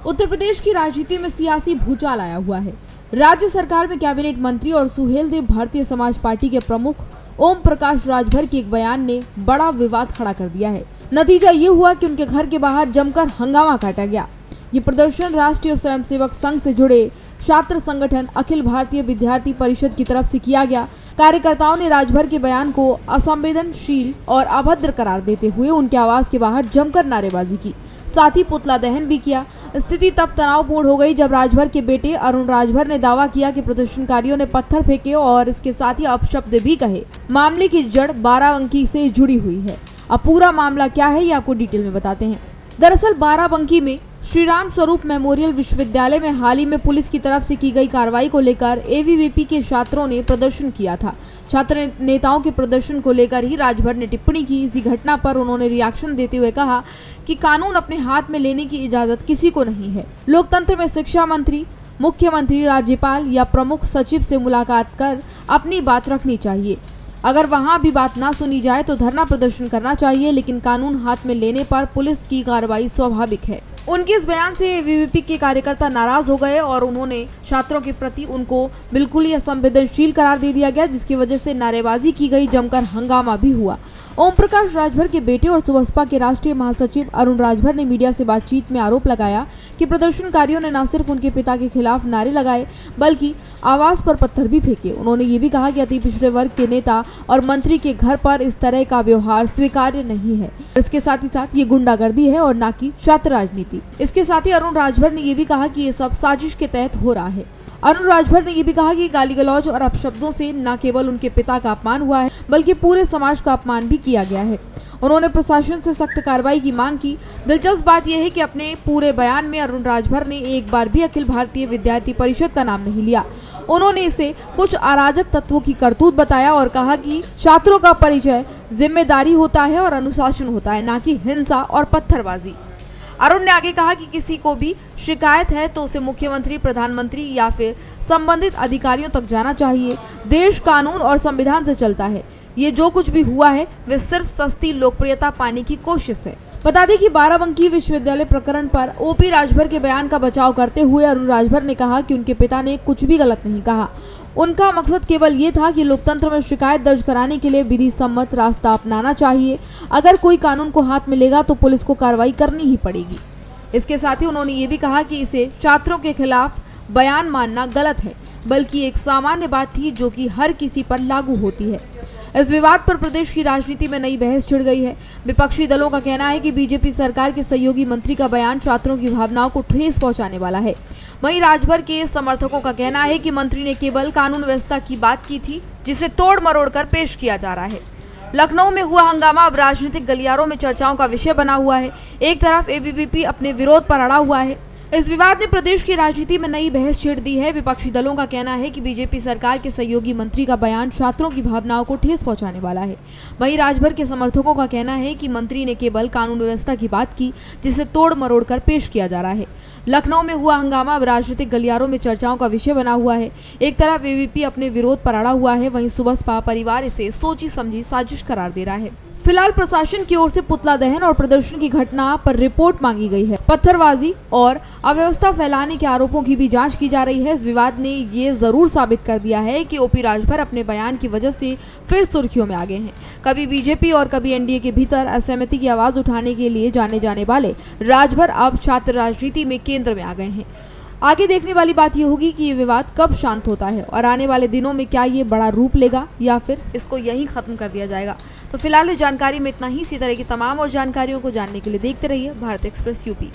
उत्तर प्रदेश की राजनीति में सियासी भूचाल आया हुआ है। राज्य सरकार में कैबिनेट मंत्री और सुहेलदेव भारतीय समाज पार्टी के प्रमुख ओम प्रकाश राजभर के एक बयान ने बड़ा विवाद खड़ा कर दिया है। नतीजा ये हुआ कि उनके घर के बाहर जमकर हंगामा काटा गया। ये प्रदर्शन राष्ट्रीय स्वयंसेवक संघ से जुड़े छात्र संगठन अखिल भारतीय विद्यार्थी परिषद की तरफ से किया गया। कार्यकर्ताओं ने राजभर के बयान को असंवेदनशील और अभद्र करार देते हुए उनके आवास के बाहर जमकर नारेबाजी की, साथ ही पुतला दहन भी किया। स्थिति तब तनावपूर्ण हो गई जब राजभर के बेटे अरुण राजभर ने दावा किया कि प्रदर्शनकारियों ने पत्थर फेंके और इसके साथ ही अपशब्द भी कहे। मामले की जड़ बाराबंकी से जुड़ी हुई है। अब पूरा मामला क्या है ये आपको डिटेल में बताते हैं। दरअसल बाराबंकी में श्री राम स्वरूप मेमोरियल विश्वविद्यालय में हाल ही में पुलिस की तरफ से की गई कार्रवाई को लेकर एबीवीपी के छात्रों ने प्रदर्शन किया था। छात्र नेताओं के प्रदर्शन को लेकर ही राजभर ने टिप्पणी की। इसी घटना पर उन्होंने रिएक्शन देते हुए कहा कि कानून अपने हाथ में लेने की इजाजत किसी को नहीं है। लोकतंत्र में शिक्षा मंत्री, मुख्यमंत्री, राज्यपाल या प्रमुख सचिव से मुलाकात कर अपनी बात रखनी चाहिए। अगर वहां भी बात ना सुनी जाए तो धरना प्रदर्शन करना चाहिए, लेकिन कानून हाथ में लेने पर पुलिस की कार्रवाई स्वाभाविक है। उनके इस बयान से एबीवीपी के कार्यकर्ता नाराज हो गए और उन्होंने छात्रों के प्रति उनको बिल्कुल ही असंवेदनशील करार दे दिया गया, जिसकी वजह से नारेबाजी की गई, जमकर हंगामा भी हुआ। ओम प्रकाश राजभर के बेटे और सुबसपा के राष्ट्रीय महासचिव अरुण राजभर ने मीडिया से बातचीत में आरोप लगाया कि प्रदर्शनकारियों ने न सिर्फ उनके पिता के खिलाफ नारे लगाए बल्कि आवास पर पत्थर भी फेंके। उन्होंने ये भी कहा कि अति पिछड़े वर्ग के नेता और मंत्री के घर पर इस तरह का व्यवहार स्वीकार्य नहीं है। इसके साथ ही ये गुंडागर्दी है और न कि छात्र राजनीति। इसके साथ ही अरुण राजभर ने यह भी कहा कि ये सब साजिश के तहत हो रहा है। अरुण राजभर ने यह भी कहा कि गाली गलौज और अपशब्दों से न केवल उनके पिता का अपमान हुआ है बल्कि पूरे समाज का अपमान भी किया गया है। उन्होंने प्रशासन से सख्त कार्रवाई की मांग की। दिलचस्प बात यह है कि अपने पूरे बयान में अरुण राजभर ने एक बार भी अखिल भारतीय विद्यार्थी परिषद का नाम नहीं लिया। उन्होंने इसे कुछ अराजक तत्वों की करतूत बताया और कहा कि छात्रों का परिचय जिम्मेदारी होता है और अनुशासन होता है, न कि हिंसा और पत्थरबाजी। अरुण ने आगे कहा कि किसी को भी शिकायत है तो उसे मुख्यमंत्री, प्रधानमंत्री या फिर संबंधित अधिकारियों तक जाना चाहिए। देश कानून और संविधान से चलता है। ये जो कुछ भी हुआ है वे सिर्फ सस्ती लोकप्रियता पाने की कोशिश है। बता दें कि बाराबंकी विश्वविद्यालय प्रकरण पर ओपी राजभर के बयान का बचाव करते हुए अरुण राजभर ने कहा कि उनके पिता ने कुछ भी गलत नहीं कहा। उनका मकसद केवल ये था कि लोकतंत्र में शिकायत दर्ज कराने के लिए विधि सम्मत रास्ता अपनाना चाहिए। अगर कोई कानून को हाथ में लेगा तो पुलिस को कार्रवाई करनी ही पड़ेगी। इसके साथ ही उन्होंने ये भी कहा कि इसे छात्रों के खिलाफ बयान मानना गलत है, बल्कि एक सामान्य बात थी जो कि हर किसी पर लागू होती है। इस विवाद पर प्रदेश की राजनीति में नई बहस छिड़ गई है। विपक्षी दलों का कहना है कि बीजेपी सरकार के सहयोगी मंत्री का बयान छात्रों की भावनाओं को ठेस पहुंचाने वाला है। वहीं राजभर के समर्थकों का कहना है कि मंत्री ने केवल कानून व्यवस्था की बात की थी, जिसे तोड़ मरोड़ कर पेश किया जा रहा है। लखनऊ में हुआ हंगामा अब राजनीतिक गलियारों में चर्चाओं का विषय बना हुआ है। एक तरफ एबीवीपी अपने विरोध पर अड़ा हुआ है। इस विवाद ने प्रदेश की राजनीति में नई बहस छेड़ दी है। विपक्षी दलों का कहना है कि बीजेपी सरकार के सहयोगी मंत्री का बयान छात्रों की भावनाओं को ठेस पहुंचाने वाला है। वहीं राजभर के समर्थकों का कहना है कि मंत्री ने केवल कानून व्यवस्था की बात की, जिसे तोड़ मरोड़ कर पेश किया जा रहा है। लखनऊ में हुआ हंगामा अब राजनीतिक गलियारों में चर्चाओं का विषय बना हुआ है। एक तरफ एबीवीपी अपने विरोध पर अड़ा हुआ है, वहीं सुबसपा परिवार इसे सोची समझी साजिश करार दे रहा है। फिलहाल प्रशासन की ओर से पुतला दहन और प्रदर्शन की घटना पर रिपोर्ट मांगी गई है। पत्थरबाजी और अव्यवस्था फैलाने के आरोपों की भी जांच की जा रही है। इस विवाद ने ये जरूर साबित कर दिया है कि ओपी राजभर अपने बयान की वजह से फिर सुर्खियों में आ गए हैं। कभी बीजेपी और कभी एनडीए के भीतर असहमति की आवाज उठाने के लिए जाने वाले राजभर अब छात्र राजनीति में केंद्र में आ गए हैं। आगे देखने वाली बात यह होगी कि ये विवाद कब शांत होता है और आने वाले दिनों में क्या ये बड़ा रूप लेगा या फिर इसको यहीं खत्म कर दिया जाएगा। तो फिलहाल इस जानकारी में इतना ही। इसी तरह की तमाम और जानकारियों को जानने के लिए देखते रहिए भारत एक्सप्रेस यूपी।